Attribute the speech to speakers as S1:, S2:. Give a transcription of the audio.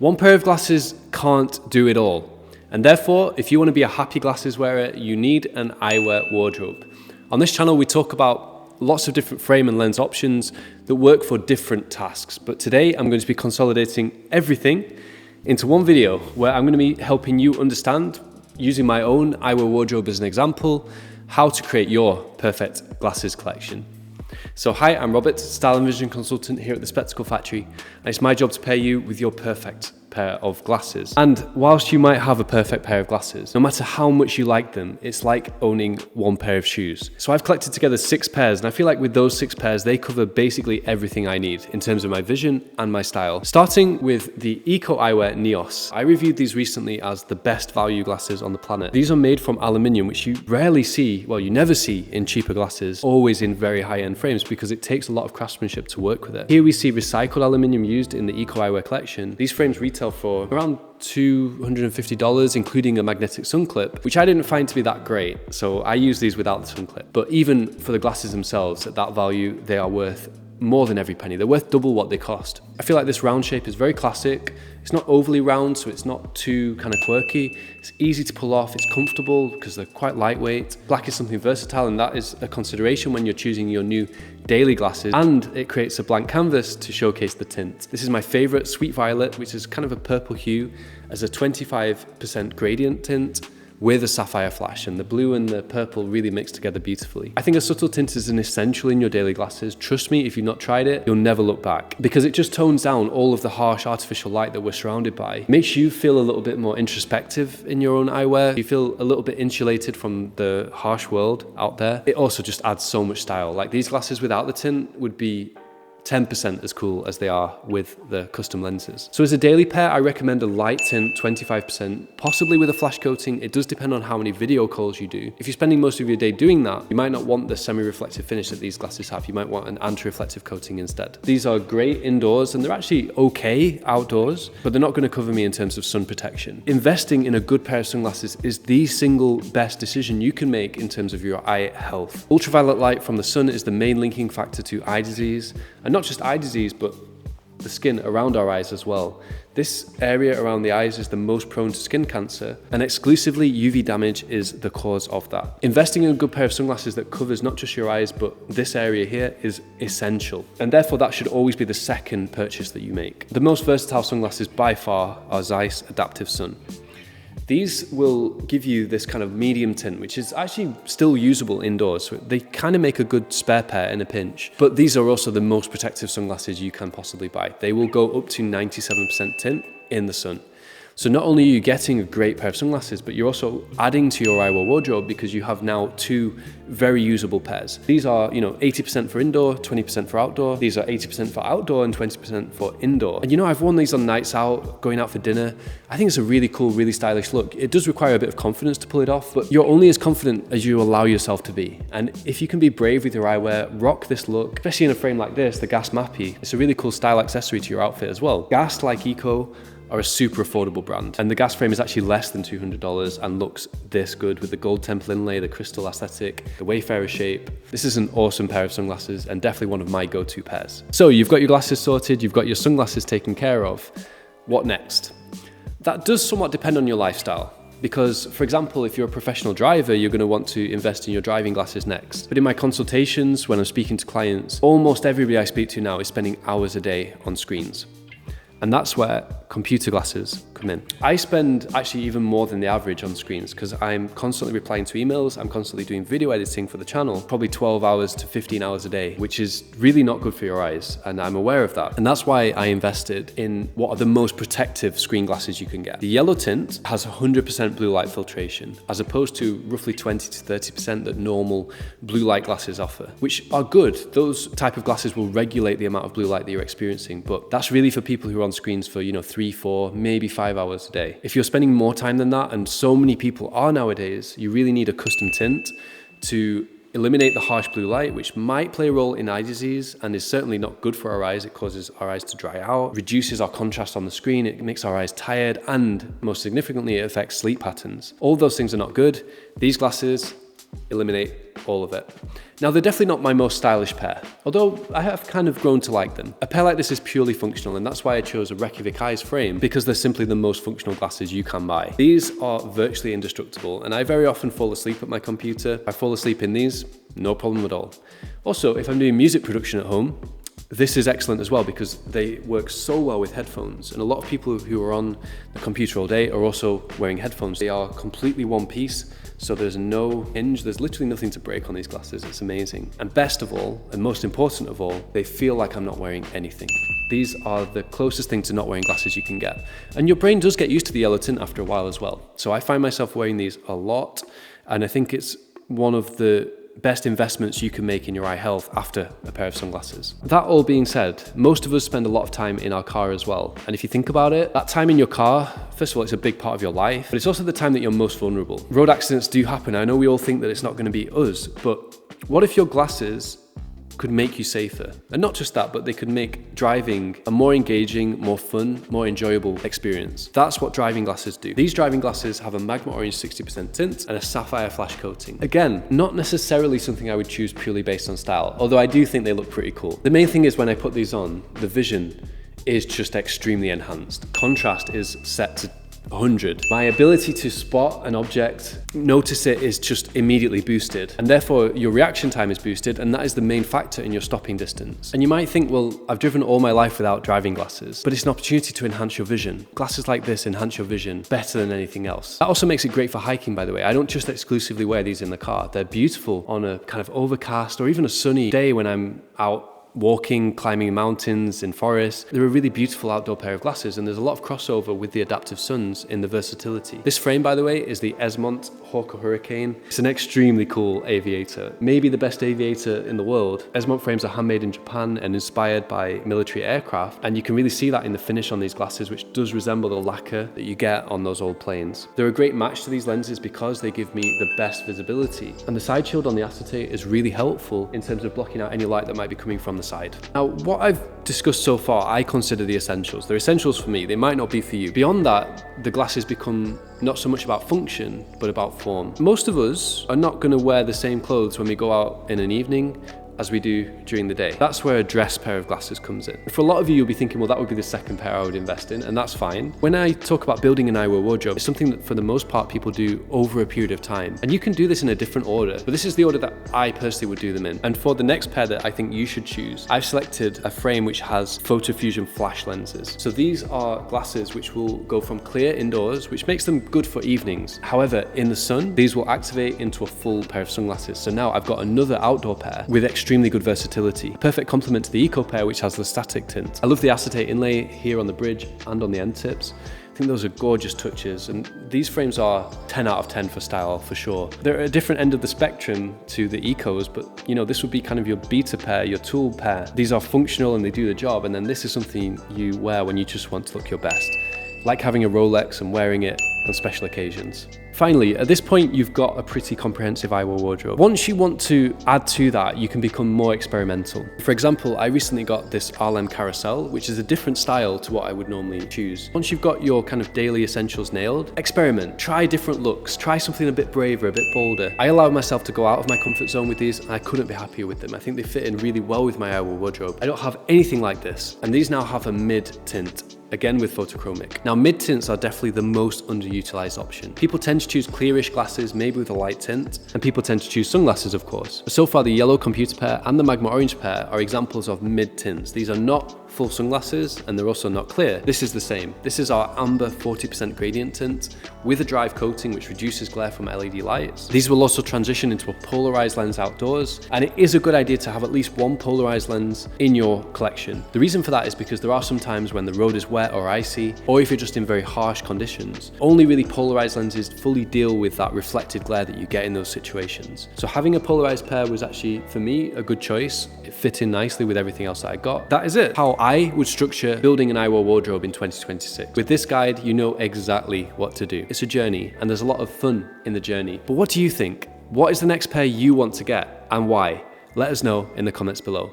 S1: One pair of glasses can't do it all. And therefore, if you want to be a happy glasses wearer, you need an eyewear wardrobe. On this channel, we talk about lots of different frame and lens options that work for different tasks. But today, I'm going to be consolidating everything into one video where I'm going to be helping you understand, using my own eyewear wardrobe as an example, how to create your perfect glasses collection. So hi, I'm Robert, Style and Vision Consultant here at the Spectacle Factory, and it's my job to pair you with your perfect pair of glasses. And whilst you might have a perfect pair of glasses, no matter how much you like them, it's like owning one pair of shoes. So I've collected together 6 pairs, and I feel like with those 6 pairs, they cover basically everything I need in terms of my vision and my style. Starting with the Eco Eyewear Neos. I reviewed these recently as the best value glasses on the planet. These are made from aluminium, which you rarely see, well, you never see in cheaper glasses, always in very high-end frames, because it takes a lot of craftsmanship to work with it. Here we see recycled aluminium used in the Eco Eyewear collection. These frames retail for around $250, including a magnetic sun clip, which I didn't find to be that great. So I use these without the sun clip. But even for the glasses themselves, at that value, they are worth more than every penny. They're worth double what they cost. I feel like this round shape is very classic. It's not overly round, so it's not too kind of quirky. It's easy to pull off. It's comfortable because they're quite lightweight. Black is something versatile, and that is a consideration when you're choosing your new daily glasses. And it creates a blank canvas to showcase the tint. This is my favorite, Sweet Violet, which is kind of a purple hue as a 25% gradient tint with a sapphire flash, and the blue and the purple really mix together beautifully. I think a subtle tint is an essential in your daily glasses. Trust me, if you've not tried it, you'll never look back, because it just tones down all of the harsh artificial light that we're surrounded by. Makes you feel a little bit more introspective in your own eyewear. You feel a little bit insulated from the harsh world out there. It also just adds so much style. Like, these glasses without the tint would be 10% as cool as they are with the custom lenses. So as a daily pair, I recommend a light tint, 25%, possibly with a flash coating. It does depend on how many video calls you do. If you're spending most of your day doing that, you might not want the semi-reflective finish that these glasses have. You might want an anti-reflective coating instead. These are great indoors, and they're actually okay outdoors, but they're not going to cover me in terms of sun protection. Investing in a good pair of sunglasses is the single best decision you can make in terms of your eye health. Ultraviolet light from the sun is the main linking factor to eye disease, and not just eye disease, but the skin around our eyes as well. This area around the eyes is the most prone to skin cancer, and exclusively UV damage is the cause of that. Investing in a good pair of sunglasses that covers not just your eyes, but this area here is essential. And therefore that should always be the second purchase that you make. The most versatile sunglasses by far are Zeiss Adaptive Sun. These will give you this kind of medium tint, which is actually still usable indoors. So they kind of make a good spare pair in a pinch. But these are also the most protective sunglasses you can possibly buy. They will go up to 97% tint in the sun. So not only are you getting a great pair of sunglasses, but you're also adding to your eyewear wardrobe, because you have now 2 very usable pairs. These are, 80% for indoor, 20% for outdoor. These are 80% for outdoor and 20% for indoor. And I've worn these on nights out, going out for dinner. I think it's a really cool, really stylish look. It does require a bit of confidence to pull it off, but you're only as confident as you allow yourself to be. And if you can be brave with your eyewear, rock this look, especially in a frame like this, the Gas Mappy. It's a really cool style accessory to your outfit as well. Gas, like Eco, are a super affordable brand, and the Gas frame is actually less than $200 and looks this good with the gold temple inlay, the crystal aesthetic, the Wayfarer shape. This is an awesome pair of sunglasses, and definitely one of my go-to pairs. So you've got your glasses sorted, you've got your sunglasses taken care of. What next? That does somewhat depend on your lifestyle. Because, for example, if you're a professional driver, you're going to want to invest in your driving glasses next. But in my consultations, when I'm speaking to clients, almost everybody I speak to now is spending hours a day on screens. And that's where computer glasses come in. I spend actually even more than the average on screens, because I'm constantly replying to emails, I'm constantly doing video editing for the channel, probably 12 hours to 15 hours a day, which is really not good for your eyes, and I'm aware of that. And that's why I invested in what are the most protective screen glasses you can get. The yellow tint has 100% blue light filtration, as opposed to roughly 20 to 30% that normal blue light glasses offer, which are good. Those type of glasses will regulate the amount of blue light that you're experiencing, but that's really for people who are on screens for 3, 4, maybe 5 hours a day. If you're spending more time than that, and so many people are nowadays, you really need a custom tint to eliminate the harsh blue light, which might play a role in eye disease and is certainly not good for our eyes. It causes our eyes to dry out, reduces our contrast on the screen, it makes our eyes tired, and most significantly, it affects sleep patterns. All those things are not good. These glasses eliminate all of it. Now, they're definitely not my most stylish pair, although I have kind of grown to like them. A pair like this is purely functional, and that's why I chose a Reykjavik Eyes frame, because they're simply the most functional glasses you can buy. These are virtually indestructible, and I very often fall asleep at my computer. I fall asleep in these, no problem at all. Also, if I'm doing music production at home, this is excellent as well because they work so well with headphones, and a lot of people who are on the computer all day are also wearing headphones. They are completely one piece, so there's no hinge, there's literally nothing to break on these glasses. It's amazing. And best of all, and most important of all, they feel like I'm not wearing anything. These are the closest thing to not wearing glasses you can get. And your brain does get used to the yellow tint after a while as well. So I find myself wearing these a lot, and I think it's one of the best investments you can make in your eye health after a pair of sunglasses. That all being said, most of us spend a lot of time in our car as well. And if you think about it, that time in your car, first of all, it's a big part of your life, but it's also the time that you're most vulnerable. Road accidents do happen. I know we all think that it's not going to be us, but what if your glasses could make you safer? And not just that, but they could make driving a more engaging, more fun, more enjoyable experience. That's what driving glasses do. These driving glasses have a magma orange 60% tint and a sapphire flash coating. Again, not necessarily something I would choose purely based on style, although I do think they look pretty cool. The main thing is when I put these on, the vision is just extremely enhanced. Contrast is set to 100. My ability to spot an object, notice it, is just immediately boosted, and therefore your reaction time is boosted, and that is the main factor in your stopping distance. And you might think, well, I've driven all my life without driving glasses, but it's an opportunity to enhance your vision. Glasses like this enhance your vision better than anything else. That also makes it great for hiking, by the way. I don't just exclusively wear these in the car. They're beautiful on a kind of overcast or even a sunny day when I'm out walking, climbing mountains, in forests. They're a really beautiful outdoor pair of glasses, and there's a lot of crossover with the adaptive suns in the versatility. This frame, by the way, is the Esmont Hawker Hurricane. It's an extremely cool aviator, maybe the best aviator in the world. Esmont frames are handmade in Japan and inspired by military aircraft, and you can really see that in the finish on these glasses, which does resemble the lacquer that you get on those old planes. They're a great match to these lenses because they give me the best visibility, and the side shield on the acetate is really helpful in terms of blocking out any light that might be coming from the side. Now, what I've discussed so far, I consider the essentials. They're essentials for me. They might not be for you. Beyond that, the glasses become not so much about function, but about form. Most of us are not going to wear the same clothes when we go out in an evening as we do during the day. That's where a dress pair of glasses comes in. For a lot of you, you'll be thinking, well, that would be the second pair I would invest in, and that's fine. When I talk about building an eyewear wardrobe, it's something that for the most part people do over a period of time. And you can do this in a different order, but this is the order that I personally would do them in. And for the next pair that I think you should choose, I've selected a frame which has photofusion flash lenses. So these are glasses which will go from clear indoors, which makes them good for evenings. However, in the sun, these will activate into a full pair of sunglasses. So now I've got another outdoor pair with extremely good versatility. Perfect complement to the Eco pair, which has the static tint. I love the acetate inlay here on the bridge and on the end tips. I think those are gorgeous touches, and these frames are 10 out of 10 for style, for sure. They're at a different end of the spectrum to the Ecos, but you know, this would be kind of your beta pair, your tool pair. These are functional and they do the job, and then this is something you wear when you just want to look your best. Like having a Rolex and wearing it on special occasions. Finally, at this point, you've got a pretty comprehensive eyewear wardrobe. Once you want to add to that, you can become more experimental. For example, I recently got this Arlem Carousel, which is a different style to what I would normally choose. Once you've got your kind of daily essentials nailed, experiment, try different looks, try something a bit braver, a bit bolder. I allowed myself to go out of my comfort zone with these, and I couldn't be happier with them. I think they fit in really well with my eyewear wardrobe. I don't have anything like this, and these now have a mid tint. Again with photochromic. Now, mid tints are definitely the most underutilized option. People tend to choose clearish glasses, maybe with a light tint, and people tend to choose sunglasses, of course. But so far, the yellow computer pair and the magma orange pair are examples of mid tints. These are not full sunglasses, and they're also not clear. This is the same. This is our amber 40% gradient tint with a drive coating which reduces glare from LED lights. These will also transition into a polarized lens outdoors, and it is a good idea to have at least one polarized lens in your collection. The reason for that is because there are some times when the road is wet or icy, or if you're just in very harsh conditions. Only really polarized lenses fully deal with that reflected glare that you get in those situations. So having a polarized pair was actually, for me, a good choice. It fit in nicely with everything else that I got. That is it. How I would structure building an eyewear wardrobe in 2026. With this guide, you know exactly what to do. It's a journey, and there's a lot of fun in the journey. But what do you think? What is the next pair you want to get, and why? Let us know in the comments below.